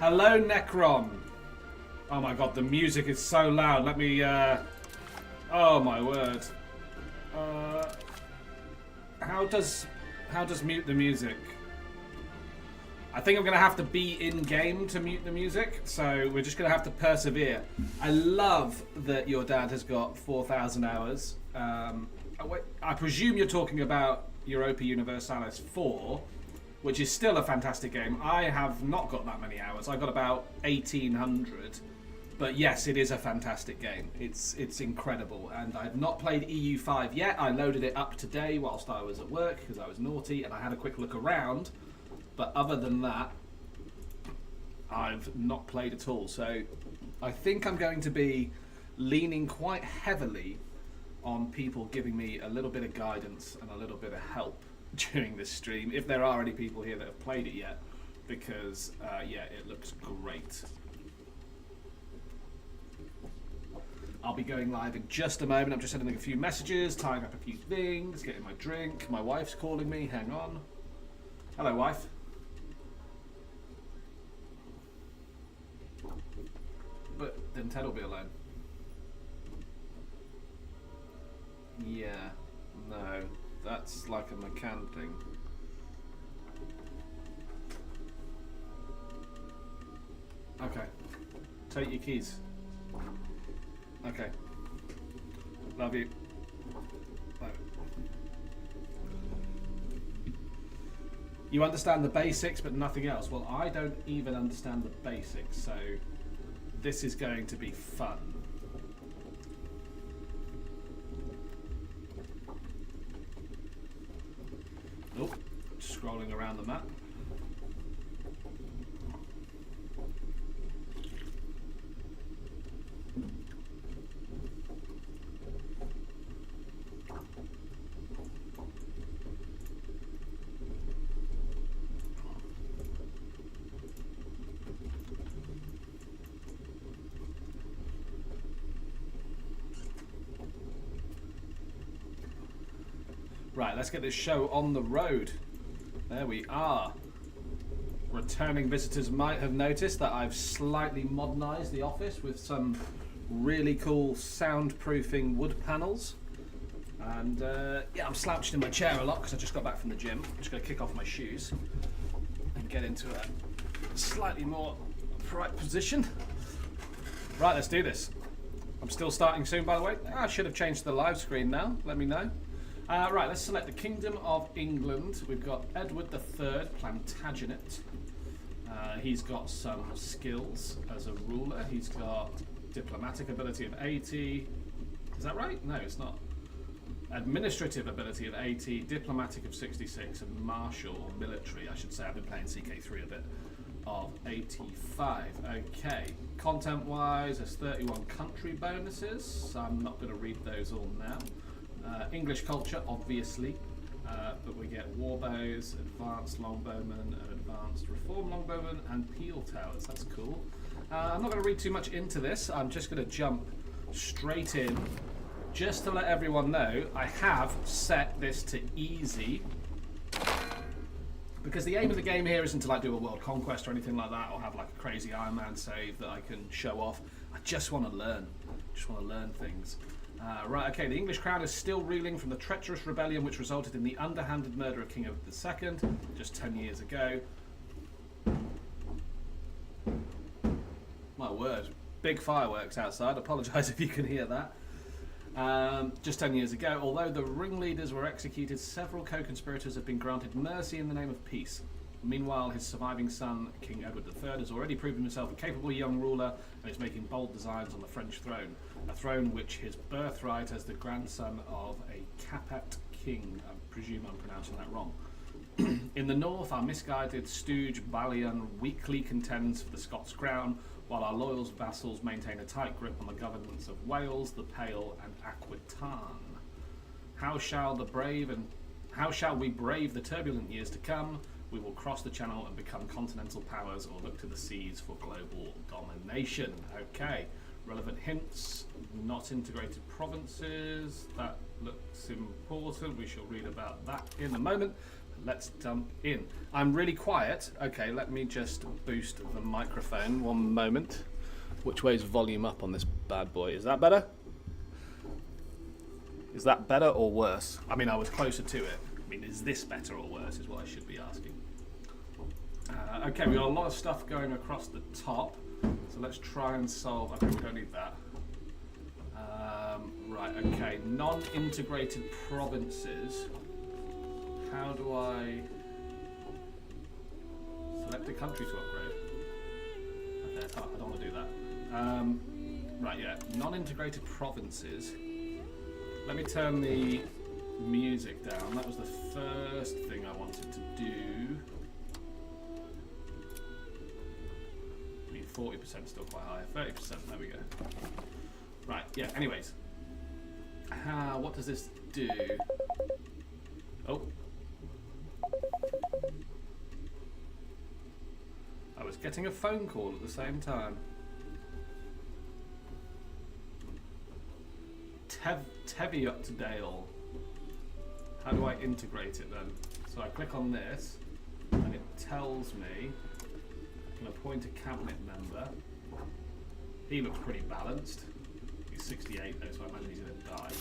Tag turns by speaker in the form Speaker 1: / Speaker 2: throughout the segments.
Speaker 1: Hello, Necron. Oh my god, the music is so loud. Let me, oh my word. How does mute the music? I think I'm going to have to be in-game to mute the music, so we're just going to have to persevere. I love that your dad has got 4,000 hours. I presume you're talking about Europa Universalis 4, which is still a fantastic game. I have not got that many hours. I got about 1,800. But yes, it is a fantastic game. It's incredible. And I've not played EU5 yet. I loaded it up today whilst I was at work because I was naughty, and I had a quick look around. But other than that, I've not played at all. So I think I'm going to be leaning quite heavily on people giving me a little bit of guidance and a little bit of help during this stream, if there are any people here that have played it yet, because yeah, it looks great. I'll be going live in just a moment. I'm just sending a few messages, tying up a few things, getting my drink. My wife's calling me. Hang on. Hello, wife. But then Ted will be alone. Yeah, no, that's like a McCann thing. Okay, take your keys. Okay, love you. Bye. You understand the basics but nothing else. Well, I don't even understand the basics, so this is going to be fun. Nope, scrolling around the map. Right, let's get this show on the road. There we are. Returning visitors might have noticed that I've slightly modernised the office with some really cool soundproofing wood panels. And yeah, I'm slouched in my chair a lot because I just got back from the gym. I'm just going to kick off my shoes and get into a slightly more upright position. Right, let's do this. I'm still starting soon, by the way. I should have changed the live screen now. Let me know. Right, let's select the Kingdom of England. We've got Edward III, Plantagenet. He's got some skills as a ruler. He's got diplomatic ability of 80. Is that right? No, it's not. Administrative ability of 80, diplomatic of 66, and martial or military, I should say. I've been playing CK3 a bit, of 85. Okay, content-wise, there's 31 country bonuses, so I'm not going to read those all now. English culture, obviously, but we get warbows, advanced longbowmen, and advanced reform longbowmen, and peel towers. That's cool. I'm not going to read too much into this. I'm just going to jump straight in. Just to let everyone know, I have set this to easy, because the aim of the game here isn't to like do a world conquest or anything like that, or have like a crazy Iron Man save that I can show off. I just want to learn. Just want to learn things. Right, okay, the English crown is still reeling from the treacherous rebellion which resulted in the underhanded murder of King Edward II just 10 years ago. My word, big fireworks outside. Apologise if you can hear that. Just 10 years ago, although the ringleaders were executed, several co-conspirators have been granted mercy in the name of peace. Meanwhile, his surviving son, King Edward III, has already proven himself a capable young ruler and is making bold designs on the French throne, a throne which his birthright as the grandson of a Capet king. I presume I'm pronouncing that wrong. In the north, our misguided stooge Balian weakly contends for the Scots crown, while our loyal vassals maintain a tight grip on the governments of Wales, the Pale, and Aquitaine. How shall we brave the turbulent years to come? We will cross the channel and become continental powers, or look to the seas for global domination. Okay, relevant hints, not integrated provinces. That looks important. We shall read about that in a moment. let's jump in. I'm really quiet. Okay, let me just boost the microphone. One moment. Which way is volume up on this bad boy? Is that better? Is that better or worse? I mean, I was closer to it. I mean, is this better or worse is what I should be asking. Okay, we've got a lot of stuff going across the top. So let's try and solve... Okay, we don't need that. Right, okay. Non-integrated provinces. How do I... select a country to upgrade? Okay, I don't want to do that. Right, yeah. Non-integrated provinces. Let me turn the music down. That was the first thing I wanted to do. I mean, 40% is still quite high. 30%, there we go. Right, yeah, anyways. What does this do? Oh. I was getting a phone call at the same time. Teviotdale. How do I integrate it then? So I click on this and it tells me I can appoint a cabinet member. He looks pretty balanced. He's 68 though, so I imagine he's going to die.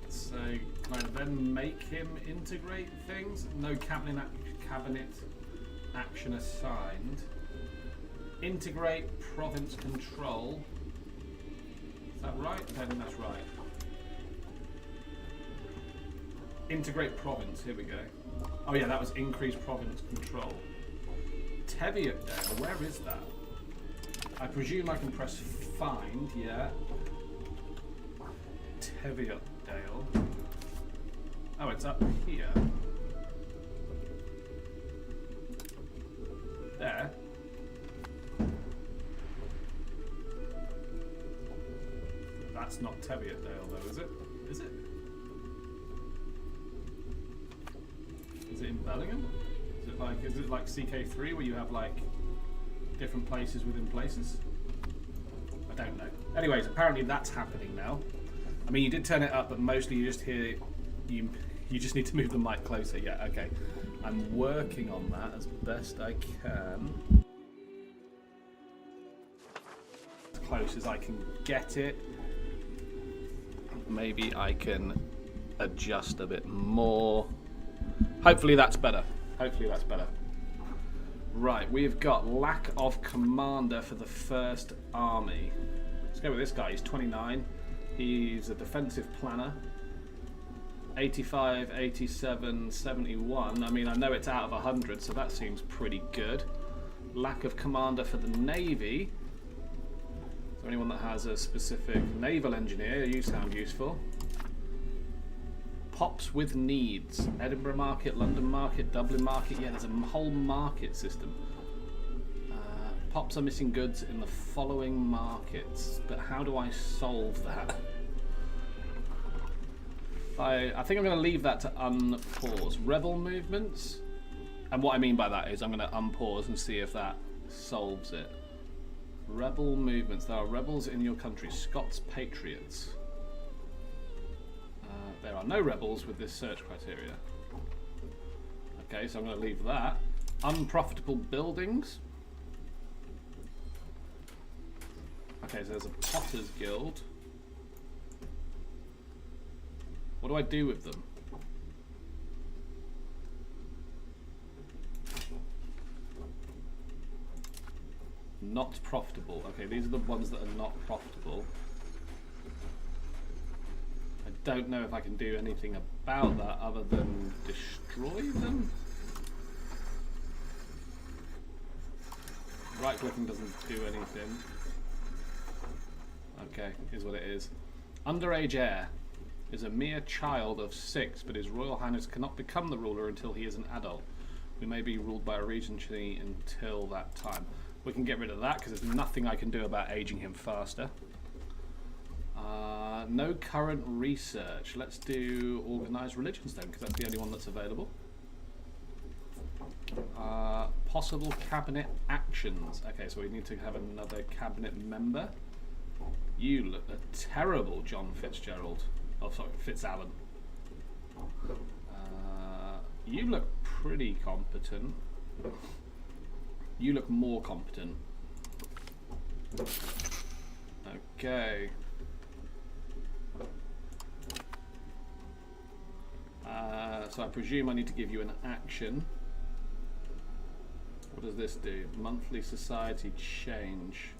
Speaker 1: So can I then make him integrate things? No cabinet action assigned. Integrate province control. Is that right? I don't think that's right. Integrate province, here we go. Oh yeah, that was increase province control. Teviotdale, where is that? I presume I can press find, yeah. Teviotdale. Oh, it's up here. There. That's not Teviotdale though, is it? Is it? Is it in Bellingham? Is it like CK3 where you have like different places within places? I don't know. Anyways, apparently that's happening now. I mean, you did turn it up, but mostly you just hear you just need to move the mic closer. Yeah, okay. I'm working on that as best I can. As close as I can get it. Maybe I can adjust a bit more. Hopefully that's better. Hopefully that's better. Right, we've got lack of commander for the First Army. Let's go with this guy. He's 29. He's a defensive planner. 85, 87, 71. I mean, I know it's out of 100, so that seems pretty good. Lack of commander for the Navy. Is there anyone that has a specific naval engineer? You sound useful. Pops with needs. Edinburgh market, London market, Dublin market. Yeah, there's a whole market system. Pops are missing goods in the following markets. But how do I solve that? I think I'm going to leave that to unpause. Rebel movements. And what I mean by that is I'm going to unpause and see if that solves it. Rebel movements. There are rebels in your country. Scots patriots. There are no rebels with this search criteria. Okay, so I'm going to leave that. Unprofitable buildings. Okay, so there's a Potter's Guild. What do I do with them? Not profitable. Okay, these are the ones that are not profitable. I don't know if I can do anything about that other than destroy them. Right clicking doesn't do anything. Okay, here's what it is. Underage heir is a mere child of 6, but His Royal Highness cannot become the ruler until he is an adult. We may be ruled by a regency until that time. We can get rid of that because there's nothing I can do about aging him faster. No current research. Let's do organised religions then, because that's the only one that's available. Possible cabinet actions. Okay, so we need to have another cabinet member. You look a terrible John Fitzgerald. Oh, sorry, Fitzalan. You look pretty competent. You look more competent. Okay. So I presume I need to give you an action. What does this do? Monthly society change.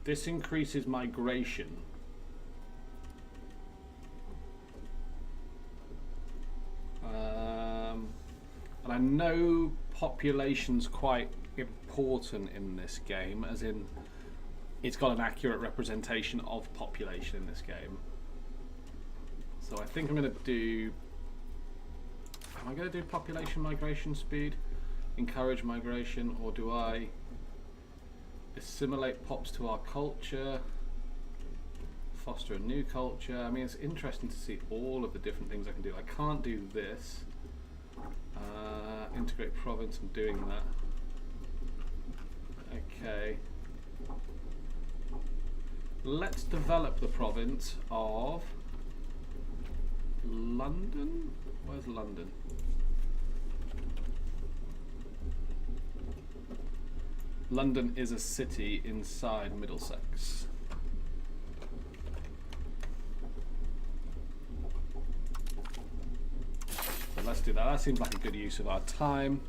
Speaker 1: This increases migration. And I know population's quite important in this game, as in it's got an accurate representation of population in this game. So I think I'm going to do... Am I going to do population migration speed? Encourage migration, or do I assimilate pops to our culture? Foster a new culture? I mean, it's interesting to see all of the different things I can do. I can't do this. Integrate province, I'm doing that. Okay. Let's develop the province of London? Where's London? London is a city inside Middlesex. So let's do that. That seems like a good use of our time.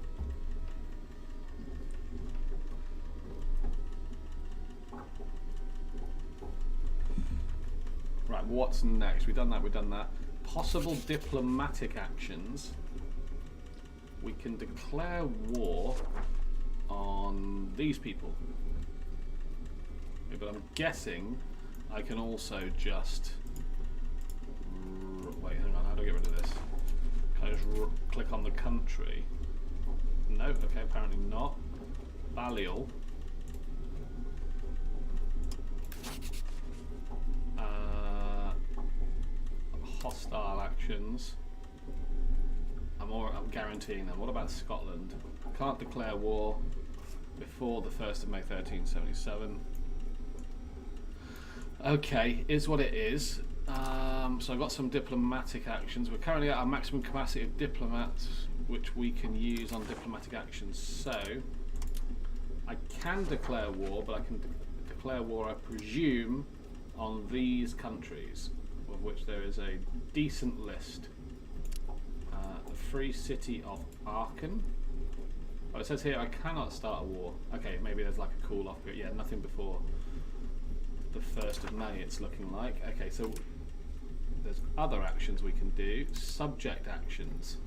Speaker 1: Right, what's next? We've done that, we've done that. Possible diplomatic actions. We can declare war on these people. But I'm guessing I can also just... Wait, hang on, how do I get rid of this? Can I just click on the country? No, okay, apparently not. Balliol. Hostile actions. I'm guaranteeing them. What about Scotland? Can't declare war before the 1st of May 1377. Okay, is what it is. So I've got some diplomatic actions. We're currently at our maximum capacity of diplomats, which we can use on diplomatic actions. So I can declare war, but I can declare war, I presume, on these countries, of which there is a decent list. The Free City of Aachen. Oh, it says here I cannot start a war. Okay, maybe there's like a cool off period. Yeah, nothing before the 1st of May it's looking like. Okay, so there's other actions we can do. Subject actions.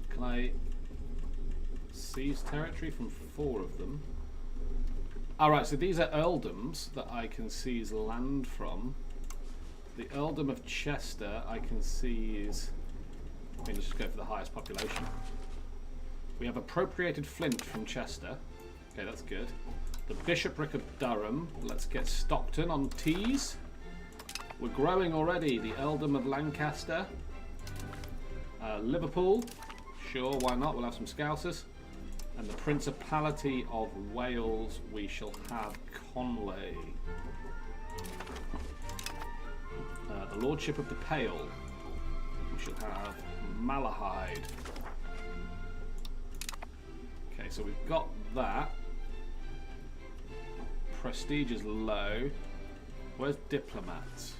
Speaker 1: Can I seize territory from 4 of them? Alright, so these are earldoms that I can seize land from. The earldom of Chester I can seize... I mean, let's just go for the highest population. We have appropriated Flint from Chester. Okay, that's good. The bishopric of Durham. Let's get Stockton on Tees. We're growing already. The earldom of Lancaster. Liverpool. Sure, why not? We'll have some Scousers. And the Principality of Wales, we shall have Conway. The Lordship of the Pale, we shall have Malahide. Okay, so we've got that. Prestige is low. Where's diplomats?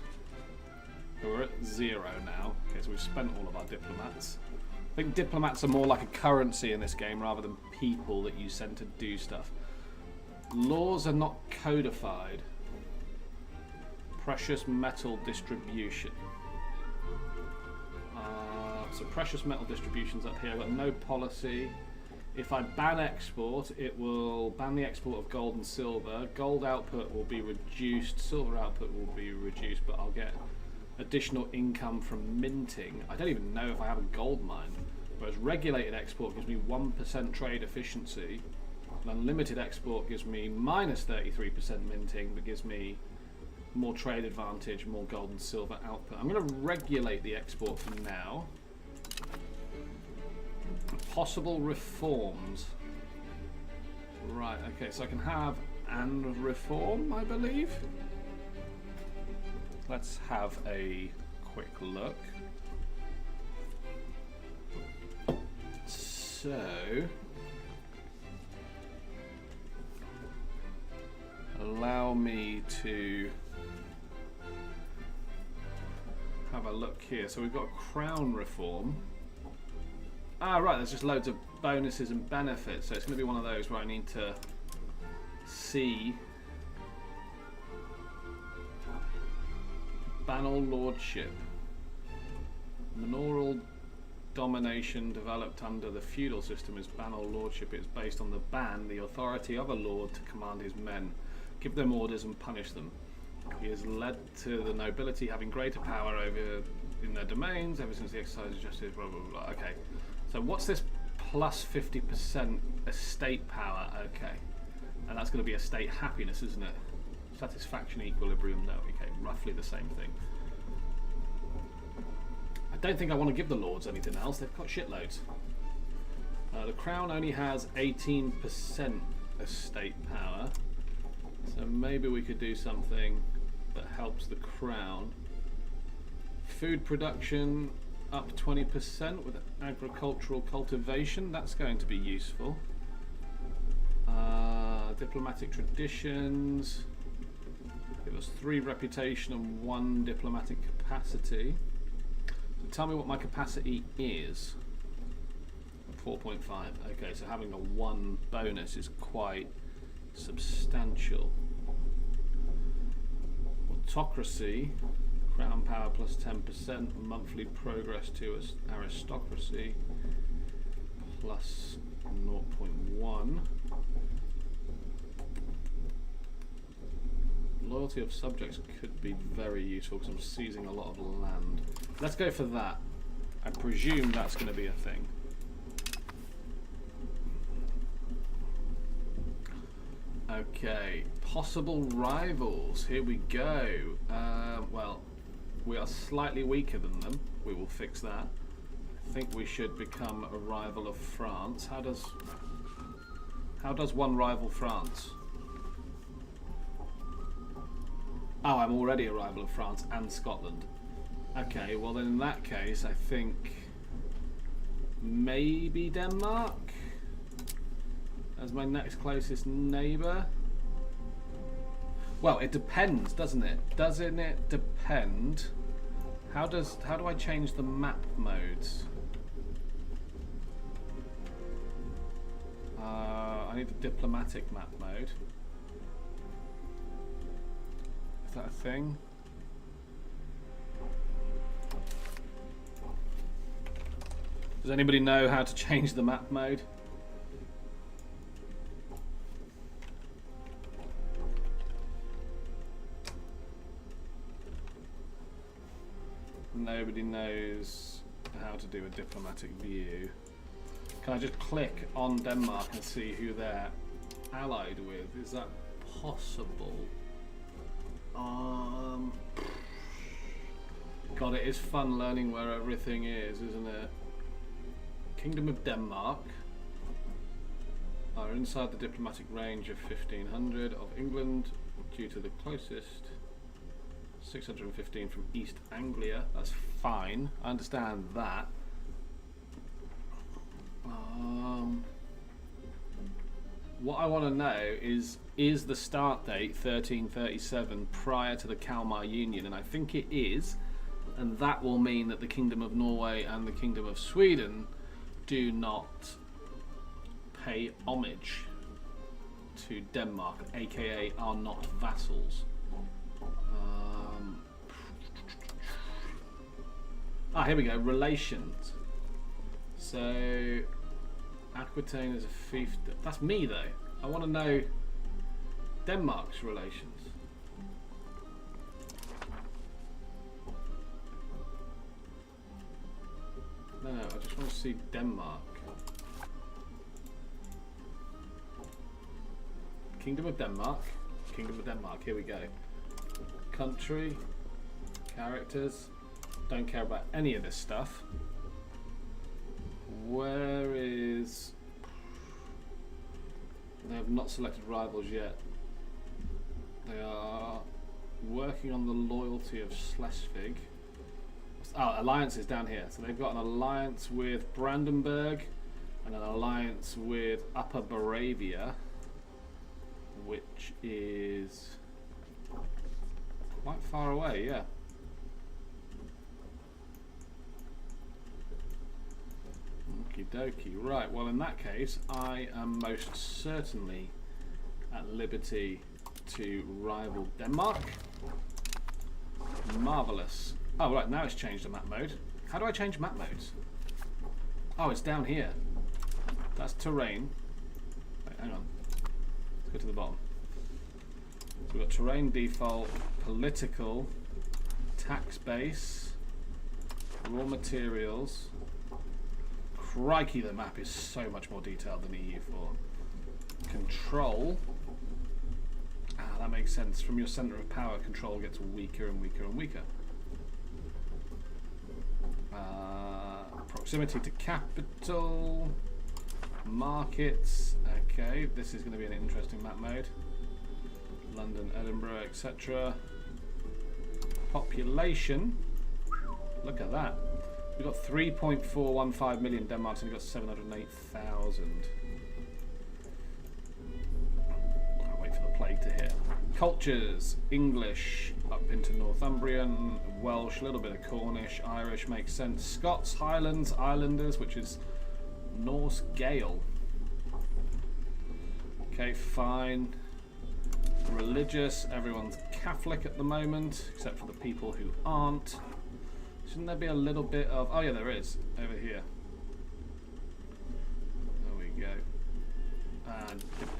Speaker 1: We're at 0 now. Okay, so we've spent all of our diplomats. I think diplomats are more like a currency in this game rather than people that you send to do stuff. Laws are not codified. Precious metal distribution. So precious metal distribution's up here. I've got no policy. If I ban export, it will ban the export of gold and silver. Gold output will be reduced. Silver output will be reduced, but I'll get additional income from minting. I don't even know if I have a gold mine. Whereas regulated export gives me 1% trade efficiency. And unlimited export gives me minus 33% minting, but gives me more trade advantage, more gold and silver output. I'm going to regulate the export for now. Possible reforms. Right, okay, so I can have and reform, I believe. Let's have a quick look. So, allow me to have a look here. So we've got crown reform. Ah, right, there's just loads of bonuses and benefits. So it's going to be one of those where I need to see Banal Lordship. Manorial domination developed under the feudal system is Banal Lordship. It's based on the ban, the authority of a lord to command his men, give them orders and punish them. He has led to the nobility having greater power over in their domains ever since the exercise of justice, blah, blah, blah. Okay, so what's this plus 50% estate power? Okay, and that's going to be estate happiness, isn't it? Satisfaction, equilibrium, no, okay, roughly the same thing. I don't think I want to give the lords anything else, they've got shitloads. The crown only has 18% estate power, so maybe we could do something that helps the crown. Food production up 20% with agricultural cultivation, that's going to be useful. Diplomatic traditions, give us 3 reputation and 1 diplomatic capacity. So tell me what my capacity is. 4.5. Okay, so having a 1 bonus is quite substantial. Autocracy, crown power plus 10%, monthly progress to aristocracy plus 0.1. Loyalty of subjects could be very useful because I'm seizing a lot of land. Let's go for that. I presume that's going to be a thing. Okay, possible rivals. Here we go. Well, we are slightly weaker than them. We will fix that. I think we should become a rival of France. How does one rival France? Oh, I'm already a rival of France and Scotland. Okay, well then in that case, I think maybe Denmark as my next closest neighbour. Well, it depends, doesn't it? Doesn't it depend? How do I change the map modes? I need the diplomatic map mode. Is that a thing? Does anybody know how to change the map mode? Nobody knows how to do a diplomatic view. Can I just click on Denmark and see who they're allied with? Is that possible? God, it is fun learning where everything is, isn't it? Kingdom of Denmark are inside the diplomatic range of 1500 of England due to the closest. 615 from East Anglia. That's fine. I understand that. What I want to know is the start date 1337 prior to the Kalmar Union? And I think it is, and that will mean that the Kingdom of Norway and the Kingdom of Sweden do not pay homage to Denmark, aka are not vassals. Here we go, relations. So Aquitaine is a fief. That's me though. I want to know Denmark's relations. No, I just want to see Denmark. Kingdom of Denmark. Kingdom of Denmark, here we go. Country, characters. Don't care about any of this stuff. Where is... They have not selected rivals yet. They are working on the loyalty of Schleswig. Oh, alliances down here. So they've got an alliance with Brandenburg and an alliance with Upper Bavaria, which is quite far away, yeah. Okie dokie. Right, well in that case, I am most certainly at liberty to rival Denmark. Marvellous. Oh right, now it's changed to map mode. How do I change map modes? Oh, it's down here. That's terrain. Wait, hang on. Let's go to the bottom. So we've got terrain default, political, tax base, raw materials. Crikey, the map is so much more detailed than EU4. Control. Ah, that makes sense. From your center of power, control gets weaker and weaker and weaker. Proximity to capital. Markets. Okay, this is going to be an interesting map mode. London, Edinburgh, etc. Population. Look at that. We've got 3.415 million. Denmark's only got 708,000. I'll wait for the plague to hit. Cultures. English up into Northumbrian. Welsh, a little bit of Cornish. Irish makes sense. Scots, Highlands, Islanders, which is Norse Gael. Okay, fine. Religious. Everyone's Catholic at the moment, except for the people who aren't. Shouldn't there be a little bit of... Oh yeah, there is. Over here. There we go.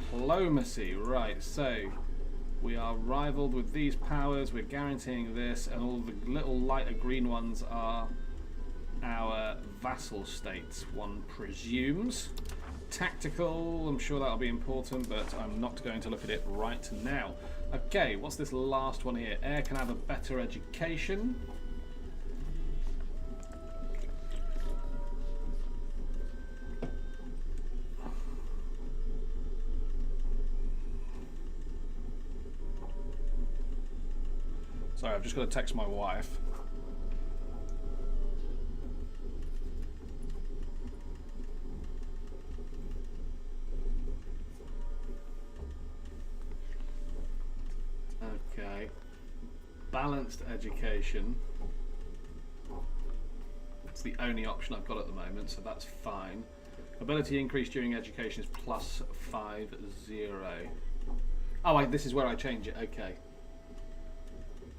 Speaker 1: Diplomacy. Right, so we are rivaled with these powers. We're guaranteeing this, and all the little lighter green ones are our vassal states, one presumes. Tactical, I'm sure that'll be important, but I'm not going to look at it right now. Okay, what's this last one here? Air can have a better education. Sorry, I've just got to text my wife. Okay. Balanced education. It's the only option I've got at the moment, so that's fine. Ability increase during education is +50. Oh, this is where I change it. Okay.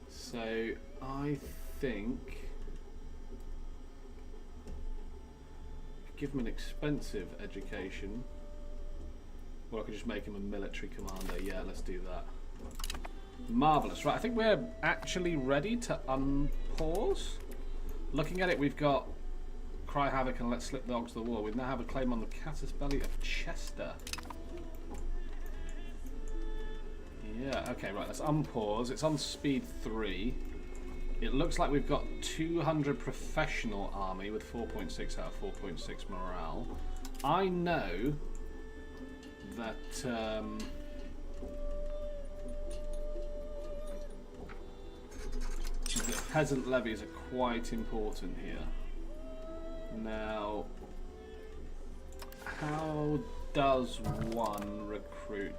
Speaker 1: So I think give him an expensive education, or I could just make him a military commander. Yeah, let's do that. Marvellous. Right, I think we're actually ready to unpause. Looking at it, we've got Cry Havoc and Let Slip Dogs to the War. We now have a claim on the Casus Belli of Chester. Yeah, okay, right, let's unpause. It's on speed 3. It looks like we've got 200 professional army with 4.6 out of 4.6 morale. I know that the peasant levies are quite important here. Now, how does one recruit?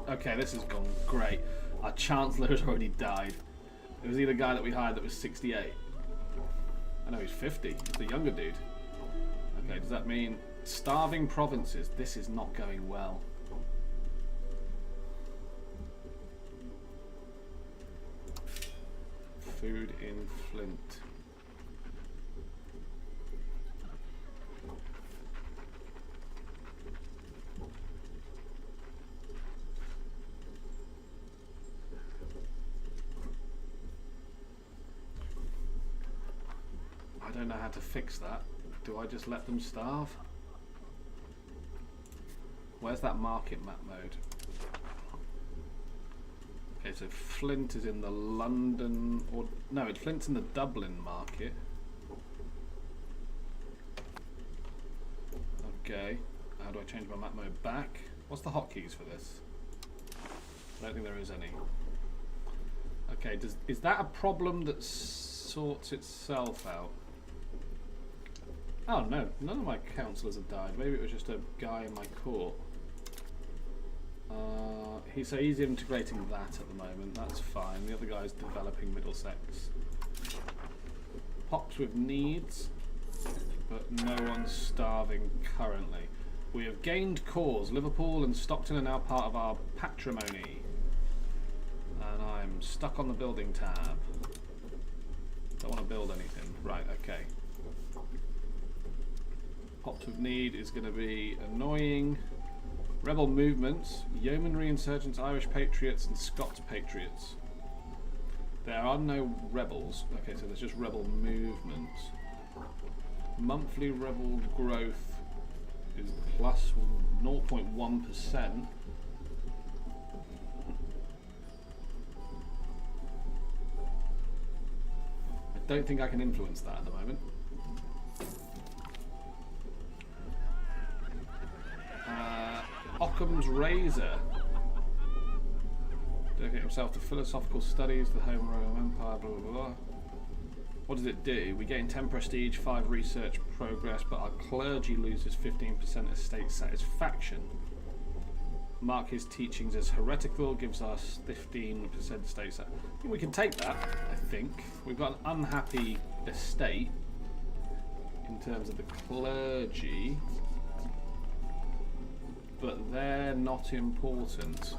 Speaker 1: Okay, this has gone great. Our chancellor has already died. It was the guy that we hired that was 68. I know he's 50. He's the younger dude. Okay, does that mean starving provinces? This is not going well. Food in Flint. I don't know how to fix that. Do I just let them starve? Where's that market map mode? Okay, so Flint is in the London, or no, Flint's in the Dublin market. Okay, how do I change my map mode back? What's the hotkeys for this? I don't think there is any. Okay, is that a problem that sorts itself out? Oh no, none of my councillors have died. Maybe it was just a guy in my court. He's integrating that at the moment. That's fine. The other guy's developing Middlesex. Pops with needs, but no one's starving currently. We have gained cores. Liverpool and Stockton are now part of our patrimony. And I'm stuck on the building tab. Don't want to build anything. Right, okay. Pops with need is going to be annoying. Rebel movements, yeomanry insurgents, Irish patriots and Scots patriots. There are no rebels. Okay, so there's just rebel movements. Monthly rebel growth is plus 0.1%. I don't think I can influence that at the moment. Occam's Razor. Dedicate himself to philosophical studies, the home Roman Empire, blah blah blah. What does it do? We gain 10 prestige, 5 research progress, but our clergy loses 15% estate satisfaction. Mark his teachings as heretical, gives us 15% estate satisfaction. I think we can take that, I think. We've got an unhappy estate in terms of the clergy. But they're not important.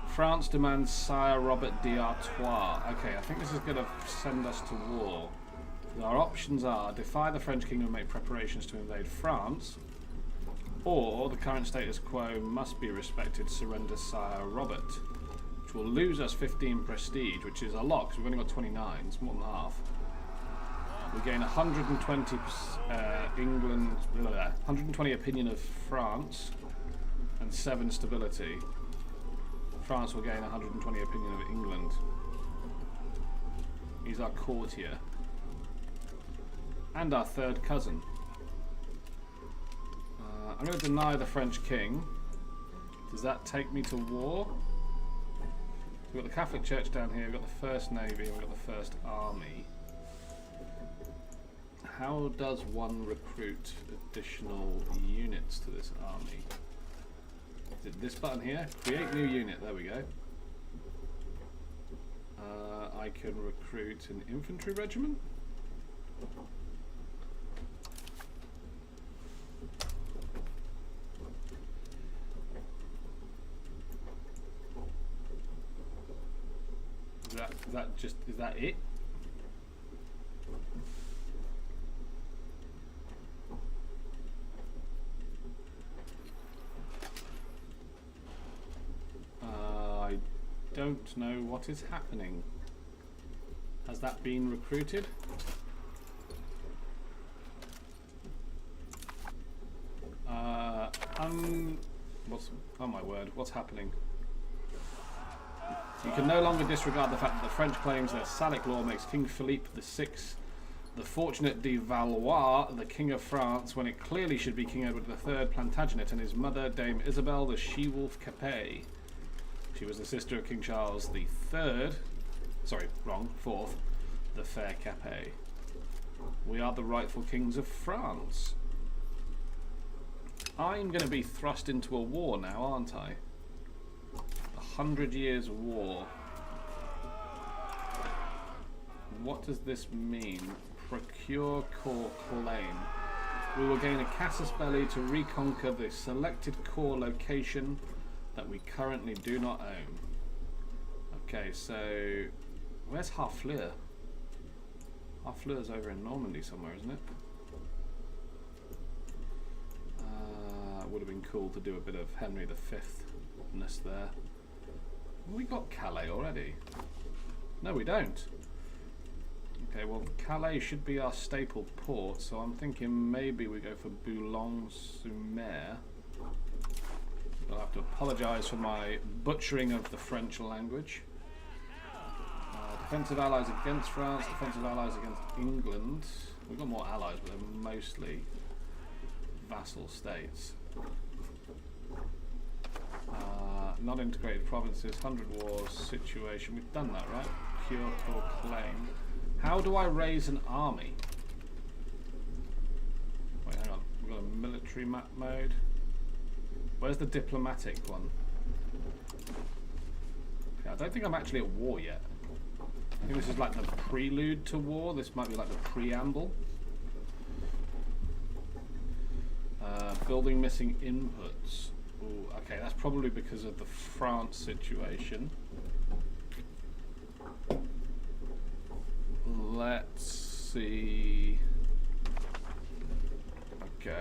Speaker 1: France demands Sire Robert d'Artois. Okay, I think this is going to send us to war. Our options are defy the French king and make preparations to invade France, or the current status quo must be respected, surrender Sire Robert, which will lose us 15 prestige, which is a lot because we've only got 29, it's more than half. We gain 120 England, 120 opinion of France, and 7 stability. France will gain 120 opinion of England. He's our courtier. And our third cousin. I'm going to deny the French king. Does that take me to war? We've got the Catholic Church down here, we've got the First Navy, and we've got the First Army. How does one recruit additional units to this army? Is it this button here? Create new unit, there we go. I can recruit an infantry regiment. Is that it? I don't know what is happening. Has that been recruited? Oh my word, what's happening? You can no longer disregard the fact that the French claims their Salic law makes King Philippe VI the fortunate de Valois the King of France, when it clearly should be King Edward III Plantagenet and his mother Dame Isabel the She-Wolf Capet. She was the sister of King Charles III, fourth, the Fair Capet. We are the rightful kings of France. I'm going to be thrust into a war now, aren't I? 100 Years' War. What does this mean? Procure core claim. We will gain a casus belli to reconquer the selected core location that we currently do not own. Okay, so where's Harfleur? Harfleur's over in Normandy somewhere, isn't it? Would have been cool to do a bit of Henry V-ness there. We got Calais already. No, we don't. Okay, well, Calais should be our staple port, so I'm thinking maybe we go for Boulogne-sur-Mer. I'll have to apologise for my butchering of the French language. Defensive allies against France, defensive allies against England. We've got more allies, but they're mostly vassal states. not integrated provinces, 100 wars, situation. We've done that, right? Cure or claim. How do I raise an army? Wait, hang on. We've got a military map mode. Where's the diplomatic one? Okay, I don't think I'm actually at war yet. I think this is like the prelude to war. This might be like the preamble. Building missing inputs. Ooh, okay, that's probably because of the France situation. Let's see. Okay.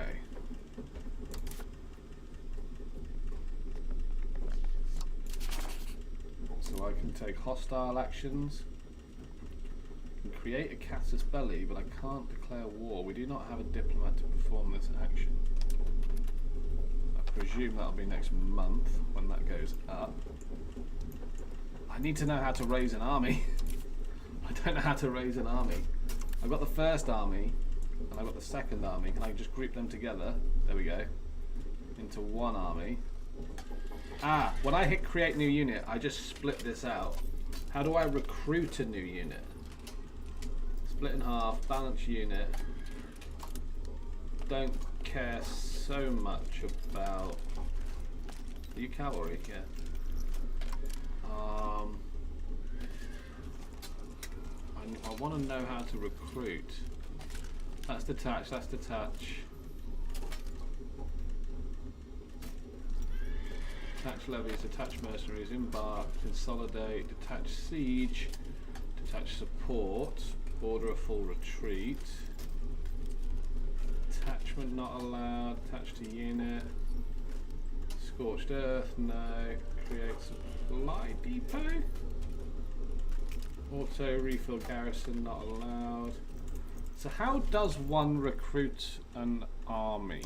Speaker 1: So I can take hostile actions. I can create a casus belli, but I can't declare war. We do not have a diplomat to perform this action. I presume that'll be next month when that goes up. I need to know how to raise an army. I don't know how to raise an army. I've got the first army and I've got the second army. Can I just group them together? There we go. Into one army. Ah, when I hit create new unit, I just split this out. How do I recruit a new unit? Split in half, balance unit. Don't care so much about... Are you cavalry? Yeah. I want to know how to recruit. That's detach, that's detach. Detach levies, detach mercenaries, embark, consolidate, detach siege, detach support, order a full retreat. Attachment not allowed, attach to unit. Scorched earth, no. Create supply depot. Auto refill garrison not allowed. So how does one recruit an army?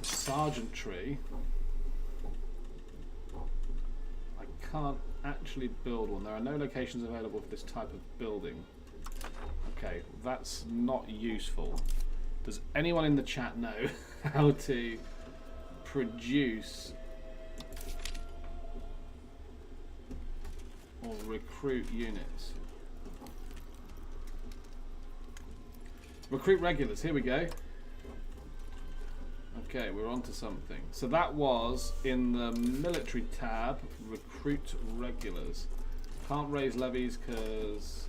Speaker 1: Sergeantry. I can't actually build one. There are no locations available for this type of building. Okay, that's not useful. Does anyone in the chat know how to produce or recruit units? Recruit regulars, here we go. Okay, we're on to something. So that was in the military tab, recruit regulars. Can't raise levies because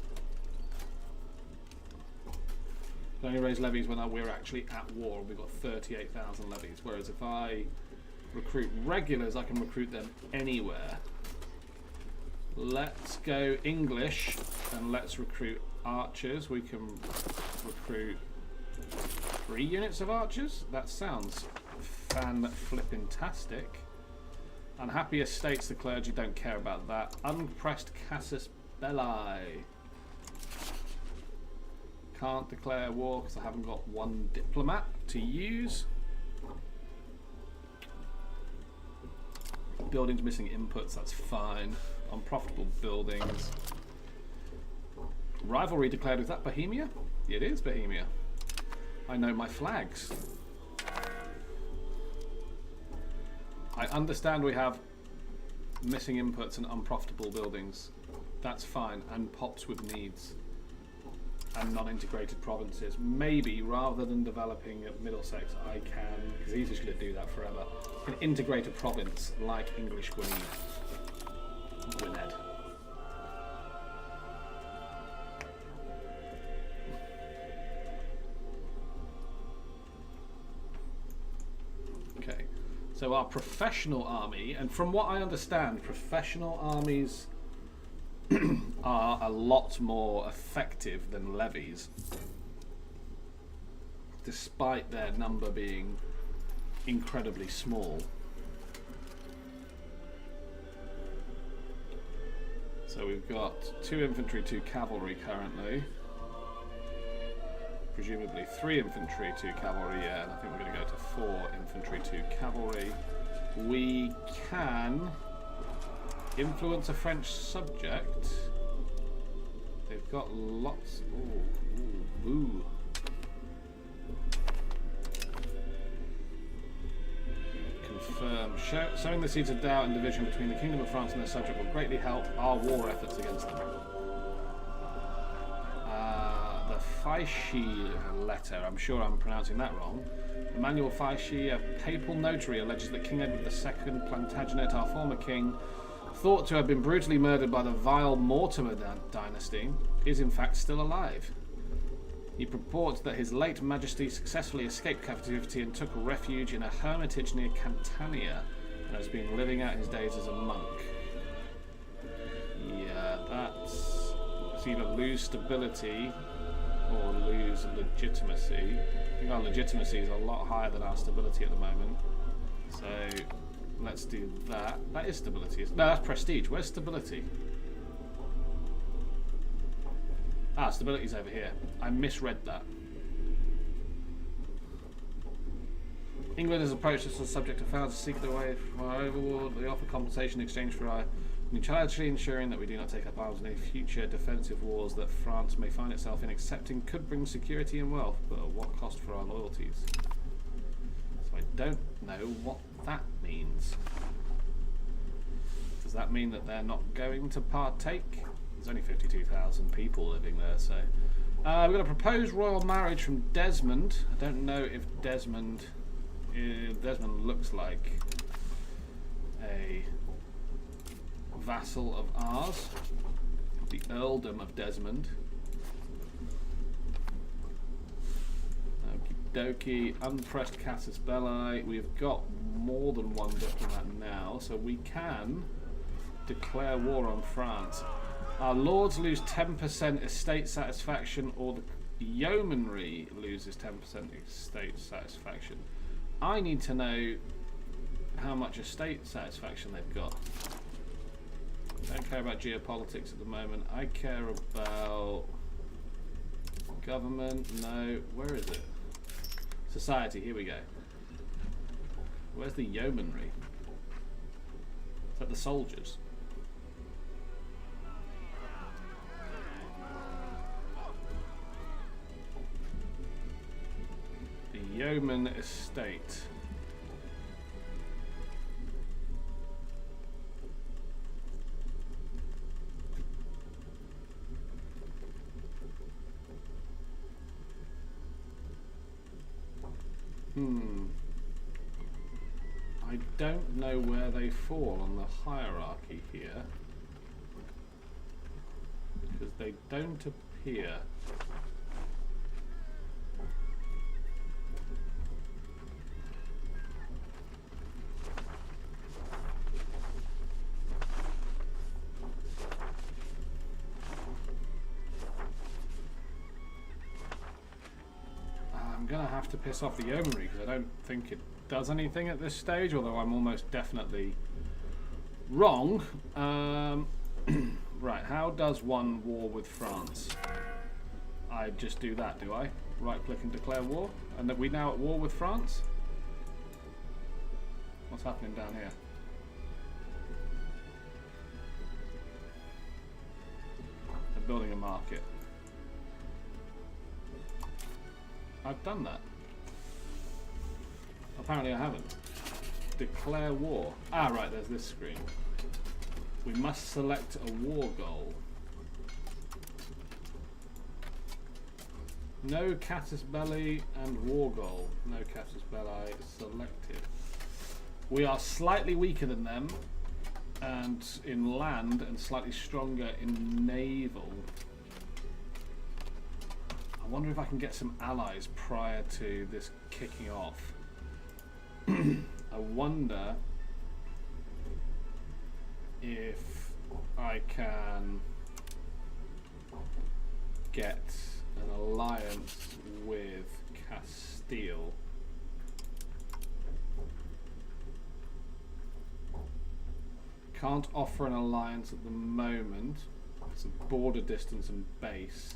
Speaker 1: can only raise levies when we're actually at war. We've got 38,000 levies. Whereas if I recruit regulars, I can recruit them anywhere. Let's go English and let's recruit archers. We can recruit 3 units of archers. That sounds fan-flippin-tastic. Unhappy estates, the clergy don't care about that. Unpressed casus belli. Can't declare war because I haven't got one diplomat to use. Buildings missing inputs, that's fine. Unprofitable buildings. Rivalry declared, is that Bohemia? It is Bohemia. I know my flags. I understand we have missing inputs and unprofitable buildings. That's fine, and pops with needs. And non-integrated provinces. Maybe, rather than developing at Middlesex, I can, because he's just going to do that forever, can integrate a province like English Gwynedd. Okay, so our professional army, and from what I understand, professional armies are a lot more effective than levies, despite their number being incredibly small. So we've got 2 infantry, 2 cavalry currently. Presumably 3 infantry, 2 cavalry, yeah, and I think we're going to go to 4 infantry, 2 cavalry. We can influence a French subject. They've got lots. Ooh, ooh, ooh. confirm. Sowing the seeds of doubt and division between the Kingdom of France and their subject will greatly help our war efforts against them. The Faishi letter, I'm sure I'm pronouncing that wrong. Emmanuel Faishi, a papal notary, alleges that King Edward II, Plantagenet, our former king, thought to have been brutally murdered by the vile Mortimer dynasty, is in fact still alive. He purports that his late majesty successfully escaped captivity and took refuge in a hermitage near Catania and has been living out his days as a monk. Yeah, that's either lose stability or lose legitimacy. I think our legitimacy is a lot higher than our stability at the moment. So let's do that. That is stability. No, that's prestige. Where's stability? Ah, stability's over here. I misread that. England has approached us as a subject of failed to seek the way from our overlord. They offer compensation in exchange for our neutrality, ensuring that we do not take up arms in any future defensive wars that France may find itself in. Accepting could bring security and wealth, but at what cost for our loyalties? So I don't know what that means. Does that mean that they're not going to partake? There's only 52,000 people living there, so... we've got a proposed royal marriage from Desmond. I don't know if Desmond looks like a vassal of ours. The earldom of Desmond. Okie dokie. Unpressed Casus Belli. We've got more than one diplomat now, so we can declare war on France. Our lords lose 10% estate satisfaction, or the yeomanry loses 10% estate satisfaction. I need to know how much estate satisfaction they've got. I don't care about geopolitics at the moment. I care about government. No, where is it? Society, here we go. Where's the yeomanry? Is that the soldiers? Yeoman estate. I don't know where they fall on the hierarchy here, because they don't appear. I'm going to have to piss off the yeomanry because I don't think it does anything at this stage, although I'm almost definitely wrong. Right, how does one war with France? I just do that, do I? Right click and declare war? And that we now at war with France? What's happening down here? They're building a market. I've done that. Apparently I haven't. Declare war. Ah, right, there's this screen. We must select a war goal. No Casus Belli and war goal. No Casus Belli selected. We are slightly weaker than them and in land and slightly stronger in naval. I wonder if I can get some allies prior to this kicking off. I wonder if I can get an alliance with Castile. Can't offer an alliance at the moment. It's a border distance and base.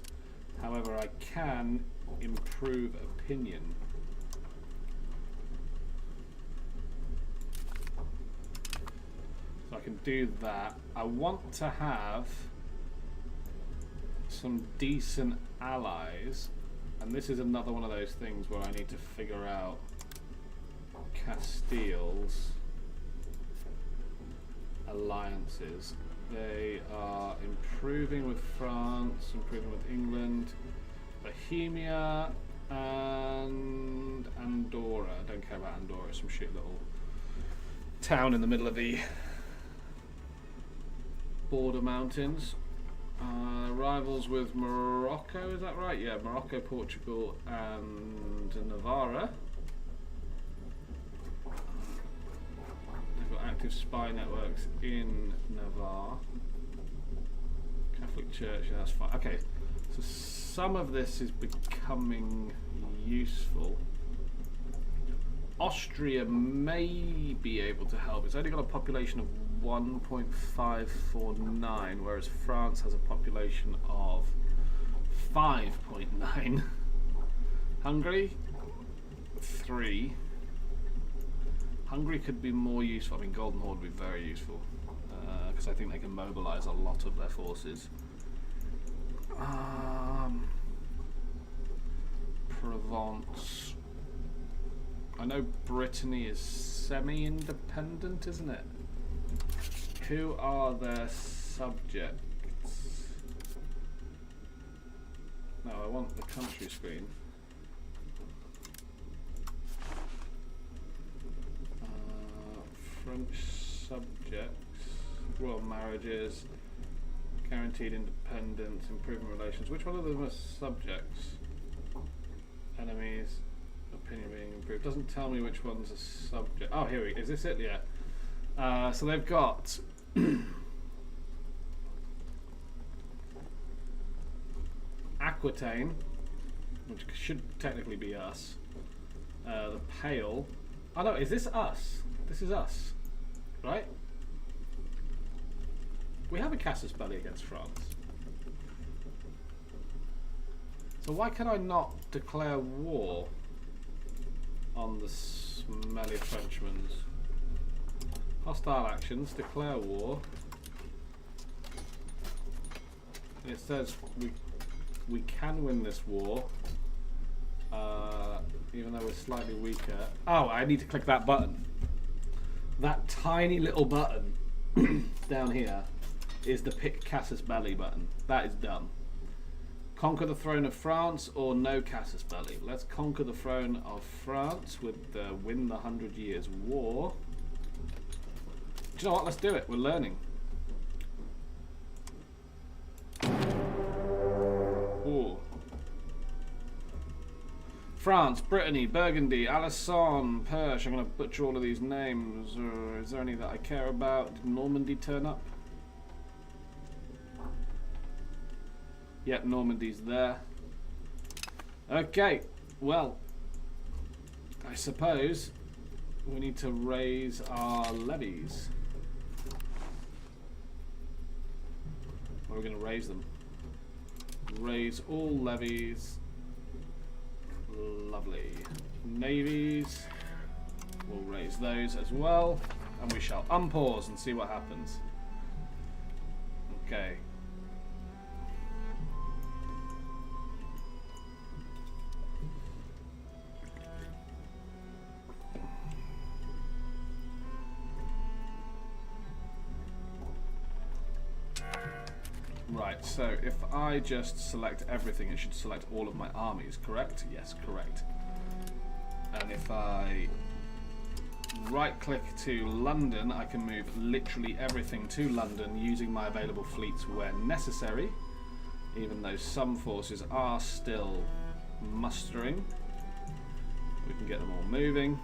Speaker 1: However, I can improve opinion. So I can do that. I want to have some decent allies, and this is another one of those things where I need to figure out Castile's alliances. They are improving with France, improving with England, Bohemia, and Andorra. I don't care about Andorra, some shit little town in the middle of the border mountains. Rivals with Morocco, is that right? Yeah, Morocco, Portugal, and Navarra. They've got active spy networks in Navarre. Catholic Church, yeah, that's fine. Okay, so some of this is becoming useful. Austria may be able to help. It's only got a population of 1.549, whereas France has a population of 5.9. Hungary, 3. Hungary could be more useful. I mean, Golden Horde would be very useful because I think they can mobilise a lot of their forces. Provence. I know Brittany is semi-independent, isn't it? Who are their subjects? No, I want the country screen. French subjects, royal marriages, guaranteed independence, improving relations. Which one of them are subjects? Enemies, opinion being improved. Doesn't tell me which one's a subject. Oh, here we go. Is this it? Yeah. So they've got Aquitaine, which should technically be us. The Pale. Oh no, is this us? This is us, right? We have a casus belli against France. So why can I not declare war on the smelly Frenchmans? Hostile actions, declare war. It says we can win this war, even though we're slightly weaker. Oh, I need to click that button. That tiny little button down here is the pick casus belli button. That is dumb. Conquer the throne of France or no casus belli. Let's conquer the throne of France with the win the 100 Years' War. Do you know what? Let's do it. We're learning. Ooh. France, Brittany, Burgundy, Alençon, Perche. I'm going to butcher all of these names. Is there any that I care about? Did Normandy turn up? Yep, Normandy's there. Okay, well, I suppose we need to raise our levies. Where are we going to raise them? Raise all levies. Lovely. Navies. We'll raise those as well. And we shall unpause and see what happens. Okay. Right, so if I just select everything, it should select all of my armies, correct? Yes, correct. And if I right-click to London, I can move literally everything to London using my available fleets where necessary, even though some forces are still mustering. We can get them all moving.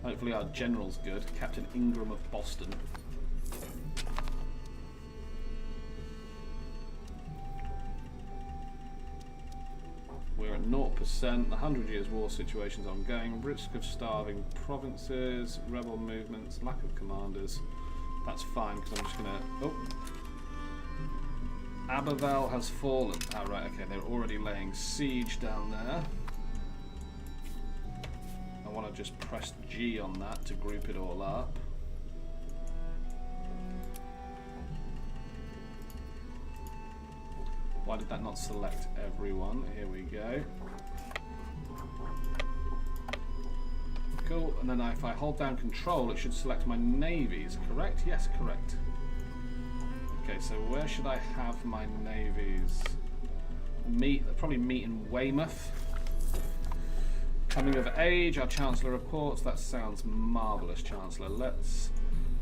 Speaker 1: Hopefully our general's good, Captain Ingram of Boston. We're at 0%, the 100 Years' War situation's ongoing, risk of starving provinces, rebel movements, lack of commanders. That's fine, because I'm just going to... Oh! Aberville has fallen. Oh, right, okay, they're already laying siege down there. I want to just press G on that to group it all up. Why did that not select everyone? Here we go. Cool, and then if I hold down control, it should select my navies, correct? Yes, correct. Okay, so where should I have my navies? Probably meet in Weymouth. Coming of age, our Chancellor reports. That sounds marvellous, Chancellor. Let's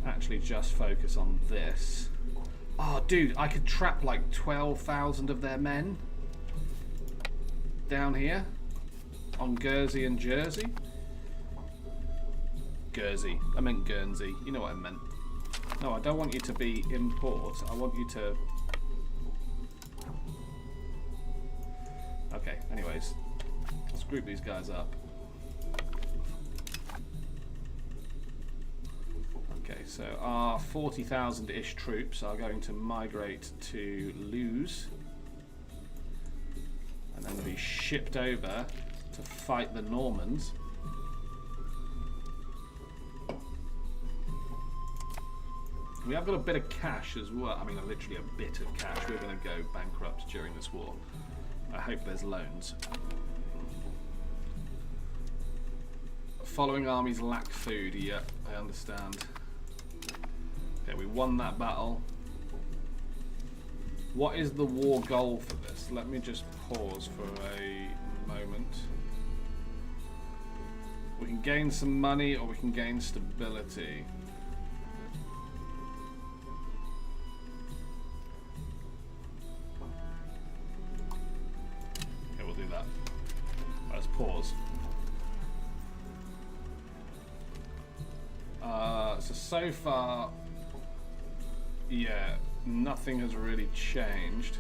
Speaker 1: actually just focus on this. Oh, dude, I could trap like 12,000 of their men down here on Guernsey and Jersey. Guernsey. I meant Guernsey. You know what I meant. No, I don't want you to be in port. I want you to... Okay, anyways. Let's group these guys up. Okay, so our 40,000-ish troops are going to migrate to Luz and then be shipped over to fight the Normans. We have got a bit of cash as well. I mean, literally a bit of cash. We're going to go bankrupt during this war. I hope there's loans. Following armies lack food. Yeah, I understand. Okay, we won that battle. What is the war goal for this? Let me just pause for a moment. We can gain some money or we can gain stability. Okay, we'll do that. Let's pause. So far, yeah, nothing has really changed.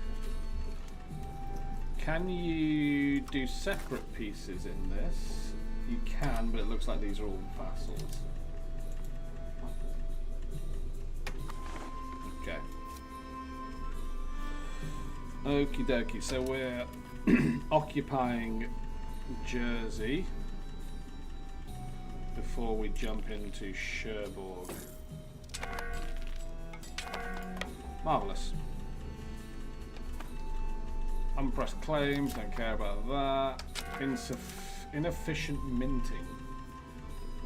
Speaker 1: Can you do separate pieces in this? You can, but it looks like these are all vassals. Okay. Okie dokie, so we're occupying Jersey before we jump into Cherbourg. Marvellous. Unpressed claims, don't care about that. Inefficient minting.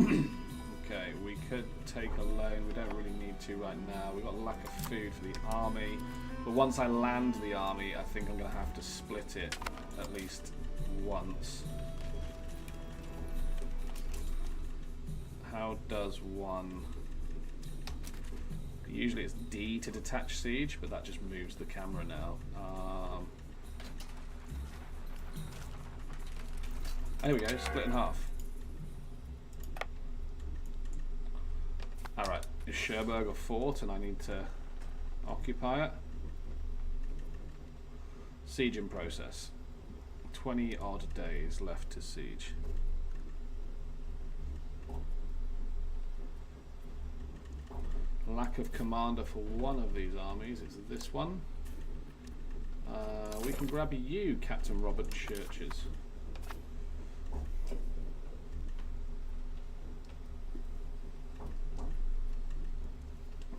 Speaker 1: Okay, we could take a loan. We don't really need to right now. We've got lack of food for the army. But once I land the army, I think I'm going to have to split it at least once. How does one... Usually it's D to detach siege, but that just moves the camera now. There we go, split in half. Alright, is Cherbourg a fort and I need to occupy it? Siege in process. 20 odd days left to siege. Lack of commander for one of these armies is this one. We can grab you, Captain Robert Churches.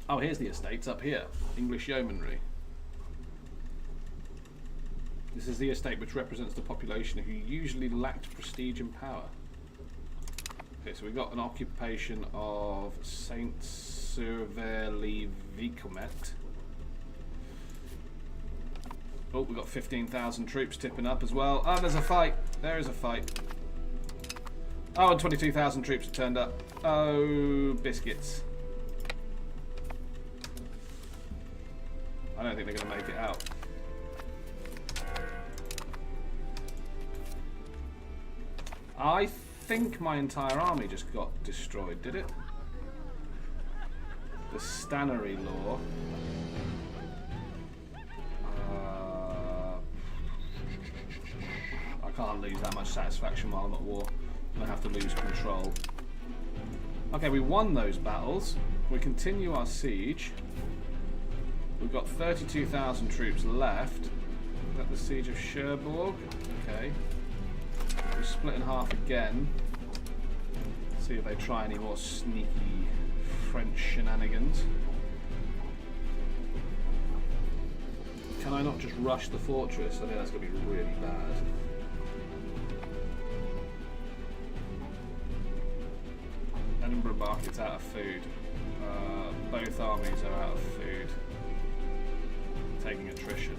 Speaker 1: Oh, here's the estates up here. English Yeomanry. This is the estate which represents the population who usually lacked prestige and power. Okay, so we've got an occupation of Saint-Sever-le-Vicomte. Oh, we've got 15,000 troops tipping up as well. Oh, there's a fight. There is a fight. Oh, and 22,000 troops have turned up. Oh, biscuits. I don't think they're going to make it out. I think my entire army just got destroyed, did it? The Stannery Law. I can't lose that much satisfaction while I'm at war. I'm going to have to lose control. Okay, we won those battles. We continue our siege. We've got 32,000 troops left. Is that the siege of Cherbourg? Okay. We split in half again. See if they try any more sneaky French shenanigans. Can I not just rush the fortress? I think that's going to be really bad. market's out of food. Both armies are out of food. Taking attrition.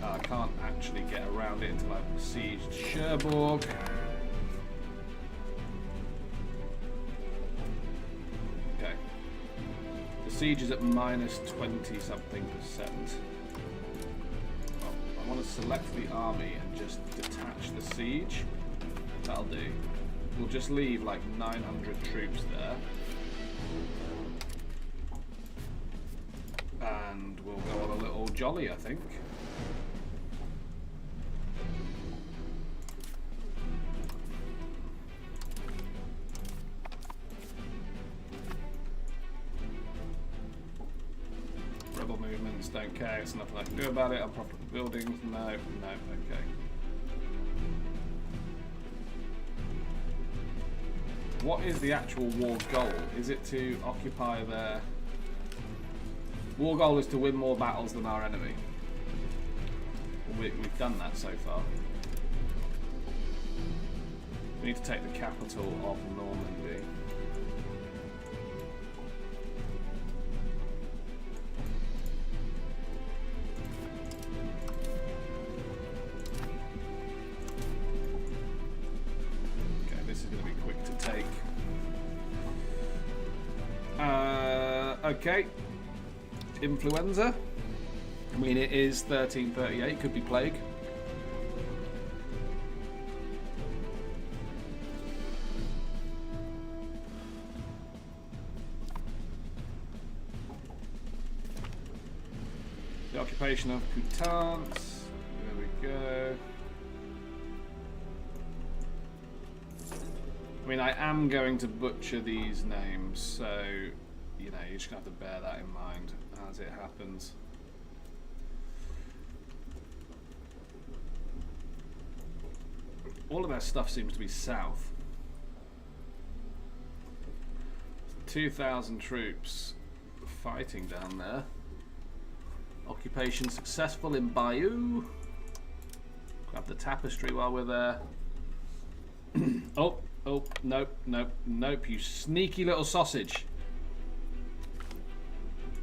Speaker 1: I can't actually get around it until I've besieged Cherbourg. Okay. The siege is at minus 20 something %. Well, I want to select the army and just detach the siege. That'll do. We'll just leave like 900 troops there. And we'll go on a little jolly, I think. Rebel movements, don't care, there's nothing I can do about it. Unprofitable buildings, no, okay. What is the actual war goal? Is it to occupy their... War goal is to win more battles than our enemy. We've done that so far. We need to take the capital of Normandy. Okay, this is going to be quick to take. Okay. Influenza. I mean, it is 1338, could be plague. The occupation of Coutances. There we go. I mean, I am going to butcher these names, so, you know, you're just going to have to bear that in mind as it happens. All of their stuff seems to be south. 2,000 troops fighting down there. Occupation successful in Bayeux. Grab the tapestry while we're there. Oh, nope, you sneaky little sausage.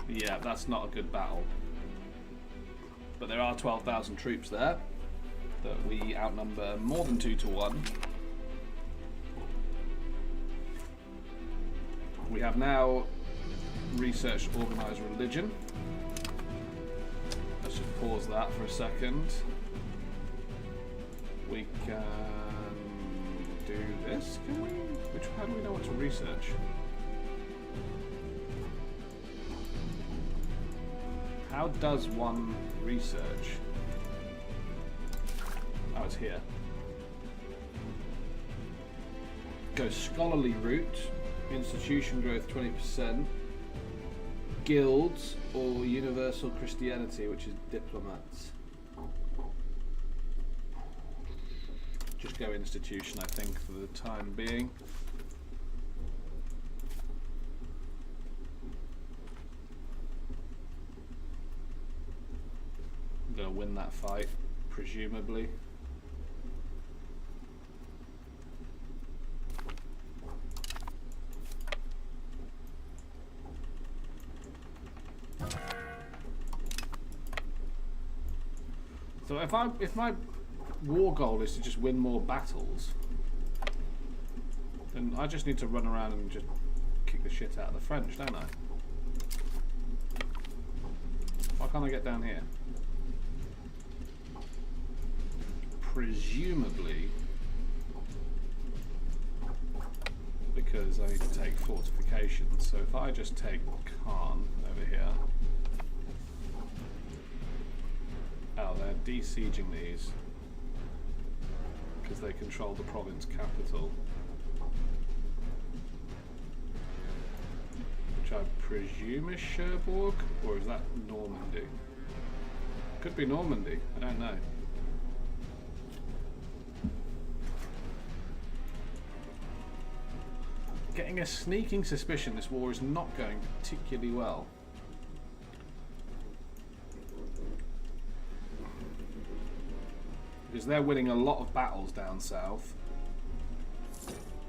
Speaker 1: Yeah, that's not a good battle. But there are 12,000 troops there that we outnumber more than 2 to 1. We have now researched organised religion. Let's just pause that for a second. We can do this, can we? How do we know what to research? How does one research? Oh, it's here. Go scholarly route, institution growth 20%, guilds, or universal Christianity, which is diplomats. Just go institution, I think, for the time being. I'm going to win that fight, presumably. So if my war goal is to just win more battles, then I just need to run around and just kick the shit out of the French, don't I? Why can't I get down here? Presumably because I need to take fortifications. So if I just take Caen over here. Oh, they're besieging these because they control the province capital, which I presume is Cherbourg, or is that Normandy? Could be Normandy, I don't know. Getting a sneaking suspicion this war is not going particularly well. Because they're winning a lot of battles down south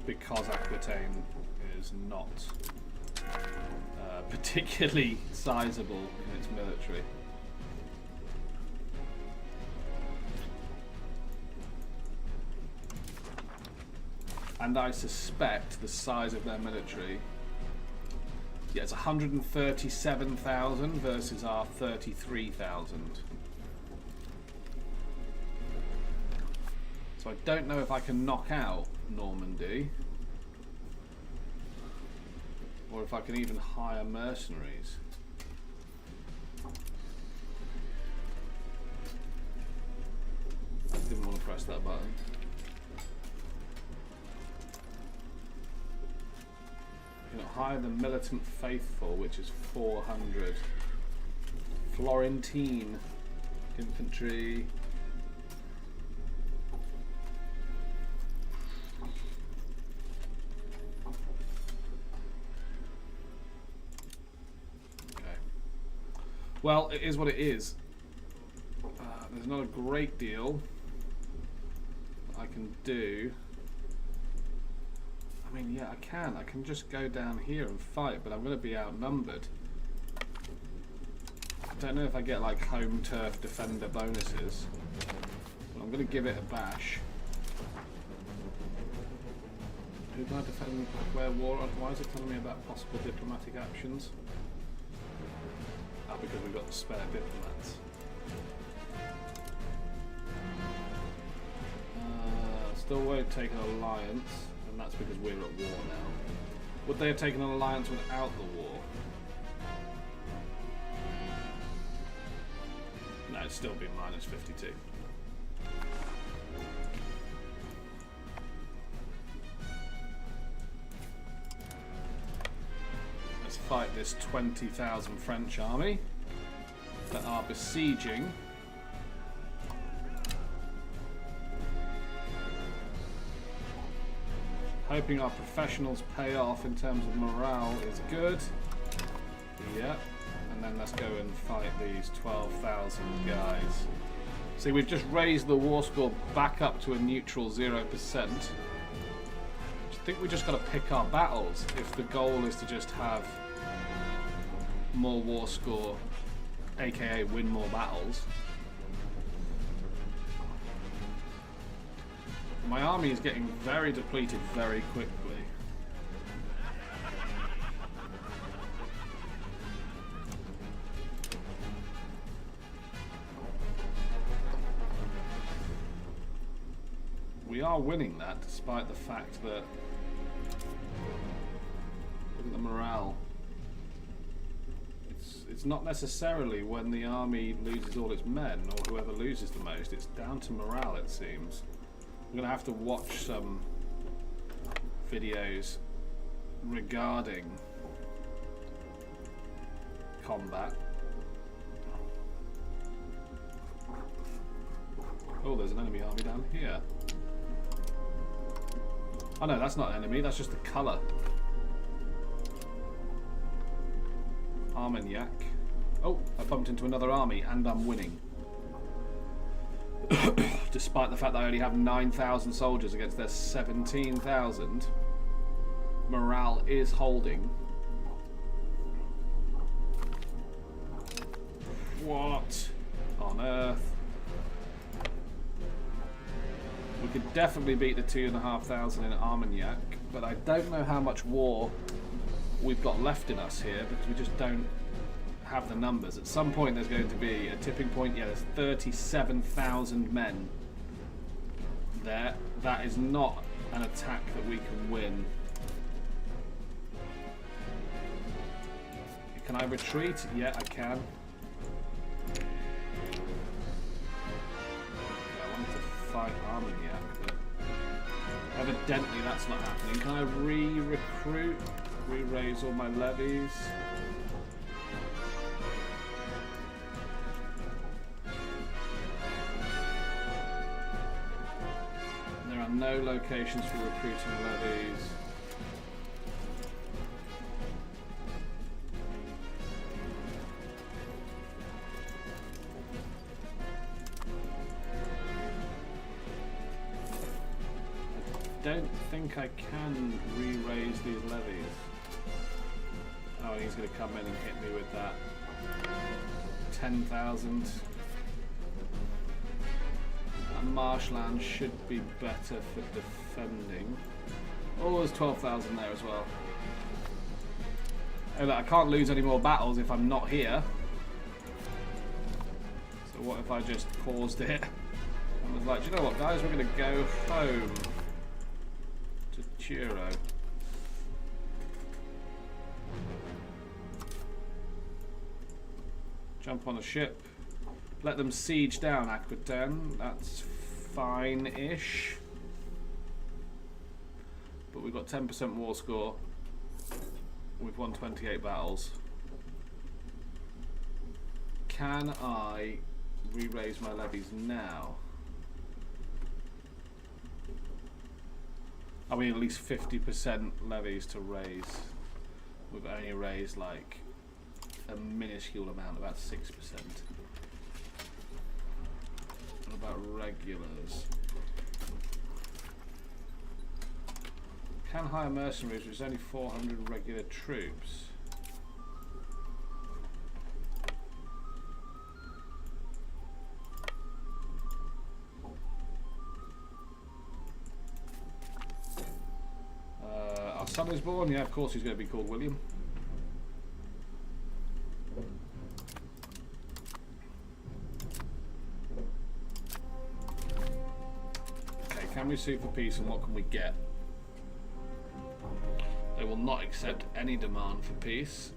Speaker 1: because Aquitaine is not particularly sizable in its military. And I suspect the size of their military, yeah, it's 137,000 versus our 33,000. So I don't know if I can knock out Normandy, or if I can even hire mercenaries. I didn't want to press that button. You know, hire the militant faithful, which is 400. Florentine infantry. Well, it is what it is. There's not a great deal I can do. I mean, yeah, I can just go down here and fight, but I'm going to be outnumbered. I don't know if I get like home turf defender bonuses, but I'm going to give it a bash. Who can I defend, declare war on? Why is it telling me about possible diplomatic actions? Because we've got the spare diplomats. Still won't take an alliance, and that's because we're at war now. Would they have taken an alliance without the war? No, it'd still be minus 52. Let's fight this 20,000 French army that are besieging. Hoping our professionals pay off in terms of morale is good. Yep. And then let's go and fight these 12,000 guys. See, we've just raised the war score back up to a neutral 0%. I think we just got to pick our battles if the goal is to just have more war score, aka win more battles. My army is getting very depleted very quickly. We are winning that despite the fact that, look at the morale. It's not necessarily when the army loses all its men or whoever loses the most, it's down to morale, it seems. I'm going to have to watch some videos regarding combat. Oh, there's an enemy army down here. Oh no, that's not an enemy, that's just the colour. Armagnac. Oh, I bumped into another army and I'm winning. Despite the fact that I only have 9,000 soldiers against their 17,000, morale is holding. What on earth? We could definitely beat the 2,500 in Armagnac, but I don't know how much war we've got left in us here because we just don't have the numbers. At some point there's going to be a tipping point. Yeah, there's 37,000 men there. That is not an attack that we can win. Can I retreat? Yeah, I can. I wanted to fight Armagnac, but evidently that's not happening. Can I re-recruit? Re-raise all my levies? There are no locations for recruiting levies. don't think I can re-raise these levies. Oh, he's going to come in and hit me with that 10,000. That marshland should be better for defending. Oh, there's 12,000 there as well. Oh, look, I can't lose any more battles if I'm not here. So what if I just paused it and was like, do you know what, guys, we're going to go home to Youre. Jump on a ship. Let them siege down Aquitaine. That's fine-ish. But we've got 10% war score. We've won 28 battles. Can I re-raise my levies now? Are we at least 50% levies to raise? We've only raised like a minuscule amount, about 6%. What about regulars? Can hire mercenaries, there's only 400 regular troops. Our son is born, yeah, of course he's going to be called William. Okay, can we sue for peace and what can we get? They will not accept any demand for peace.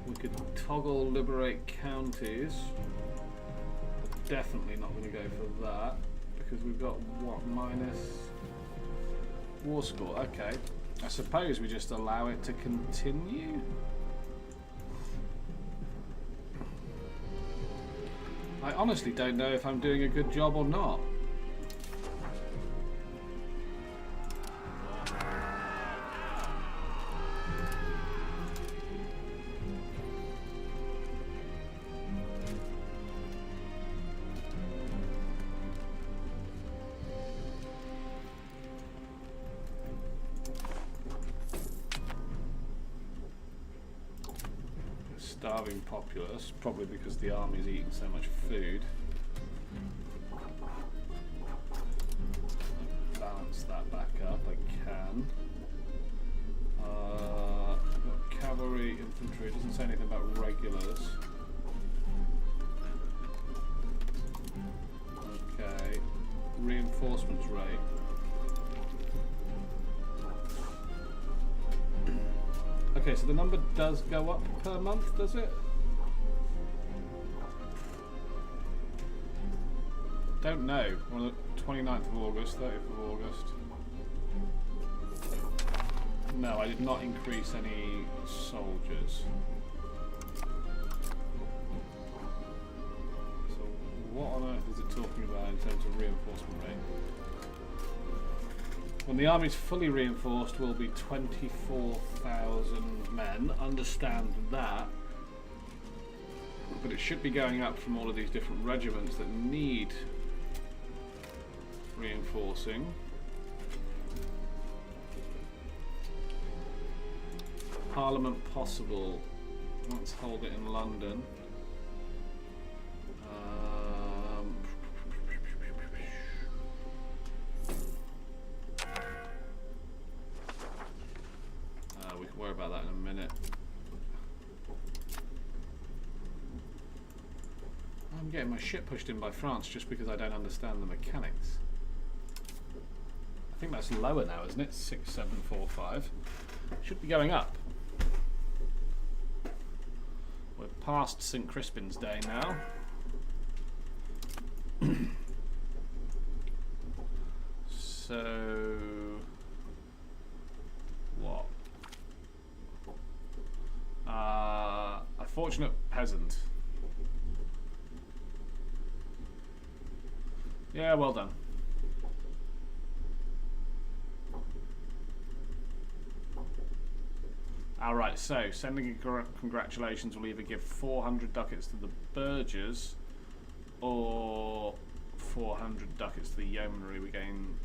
Speaker 1: We could toggle liberate counties. Definitely not going to go for that because we've got what, minus war score. Okay. I suppose we just allow it to continue. I honestly don't know if I'm doing a good job or not. Starving populace, probably because the army's eating so much food. Balance that back up, I can. Got cavalry, infantry, it doesn't say anything about regulars. Okay, reinforcements rate. Okay, so the number does go up per month, does it? Don't know. On the 29th of August, 30th of August. No, I did not increase any soldiers. So what on earth is it talking about in terms of reinforcement rate? When the army's fully reinforced, will be 24,000 men. Understand that. But it should be going up from all of these different regiments that need reinforcing. Parliament possible. Let's hold it in London. We can worry about that in a minute. I'm getting my shit pushed in by France just because I don't understand the mechanics. I think that's lower now, isn't it? 6745. Should be going up. We're past St. Crispin's Day now. So what? A fortunate peasant. Yeah, well done. Alright, so sending congratulations will either give 400 ducats to the Burgers or 400 ducats to the Yeomanry. We gain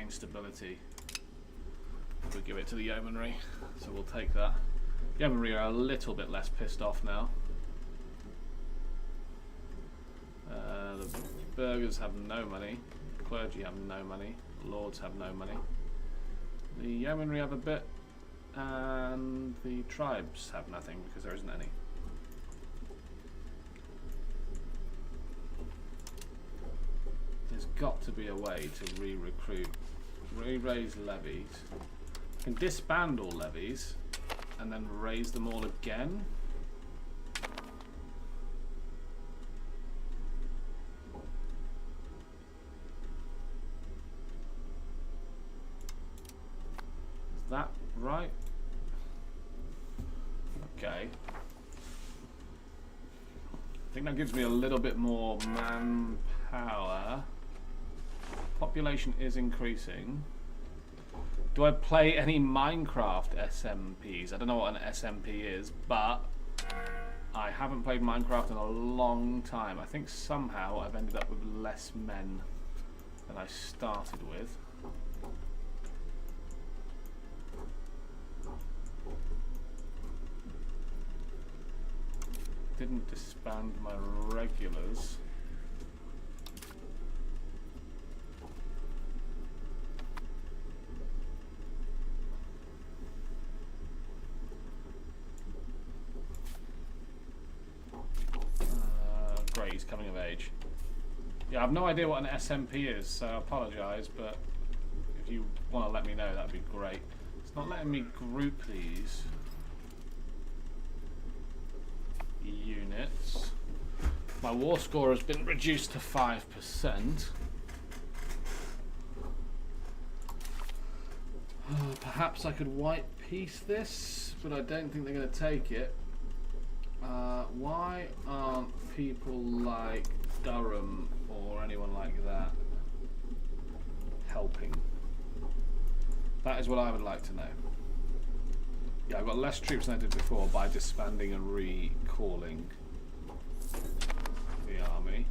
Speaker 1: stability. We'll give it to the Yeomanry, so we'll take that. Yeomanry are a little bit less pissed off now. The Burgers have no money, clergy have no money, lords have no money. The Yeomanry have a bit, and the tribes have nothing because there isn't any. There's got to be a way to re-recruit, re-raise levies. I can disband all levies and then raise them all again. Is that right? Okay. I think that gives me a little bit more manpower. Population is increasing. Do I play any Minecraft SMPs? I don't know what an SMP is, but I haven't played Minecraft in a long time. I think somehow I've ended up with less men than I started with. Didn't disband my regulars. Great, he's coming of age. Yeah, I have no idea what an SMP is, so I apologise, but if you want to let me know, that'd be great. It's not letting me group these units. My war score has been reduced to 5%. Perhaps I could white piece this, but I don't think they're going to take it. Why aren't people like Durham or anyone like that helping? That is what I would like to know. Yeah, I've got less troops than I did before by disbanding and recalling the army.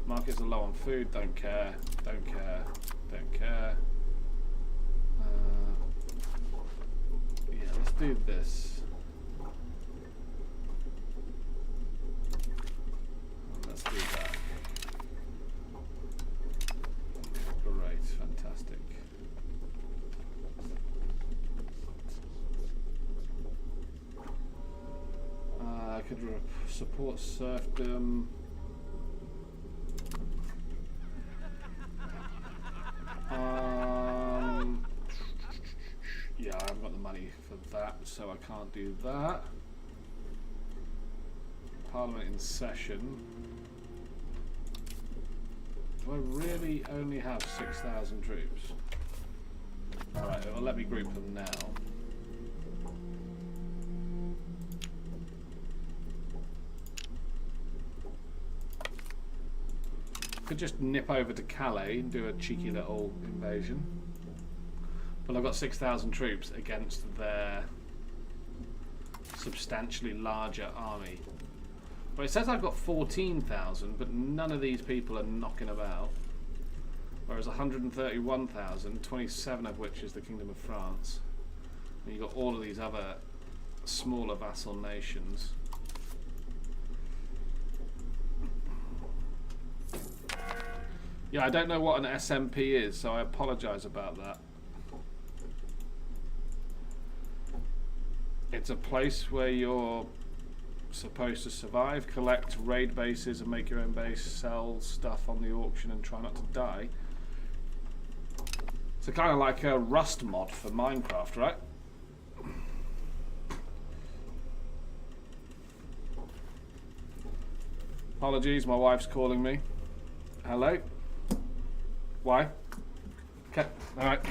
Speaker 1: Markets are low on food, don't care, don't care, don't care. Yeah, let's do this. Let's do that. Great, fantastic. I could support serfdom. Yeah, I haven't got the money for that, so I can't do that. Parliament in session. Do I really only have 6,000 troops? Alright, well, let me group them now. Could just nip over to Calais and do a cheeky little invasion. But I've got 6,000 troops against their substantially larger army. Well, it says I've got 14,000, but none of these people are knocking about. Whereas 131,000, 27 of which is the Kingdom of France. And you've got all of these other smaller vassal nations. Yeah, I don't know what an SMP is, so I apologise about that. It's a place where you're supposed to survive, collect raid bases and make your own base, sell stuff on the auction and try not to die. It's kind of like a Rust mod for Minecraft, right? Apologies, my wife's calling me. Hello? Why? Okay, alright.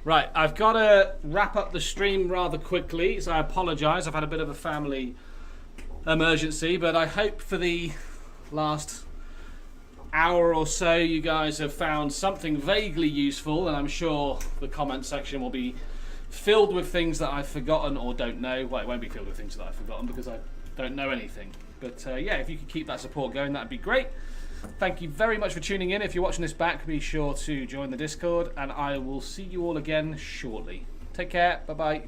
Speaker 1: Right, I've got to wrap up the stream rather quickly, so I apologise. I've had a bit of a family emergency, but I hope for the last hour or so you guys have found something vaguely useful, and I'm sure the comment section will be filled with things that I've forgotten or don't know. Well, it won't be filled with things that I've forgotten because I don't know anything. But yeah, if you could keep that support going, that'd be great. Thank you very much for tuning in. If you're watching this back, be sure to join the Discord, and I will see you all again shortly. Take care. Bye-bye.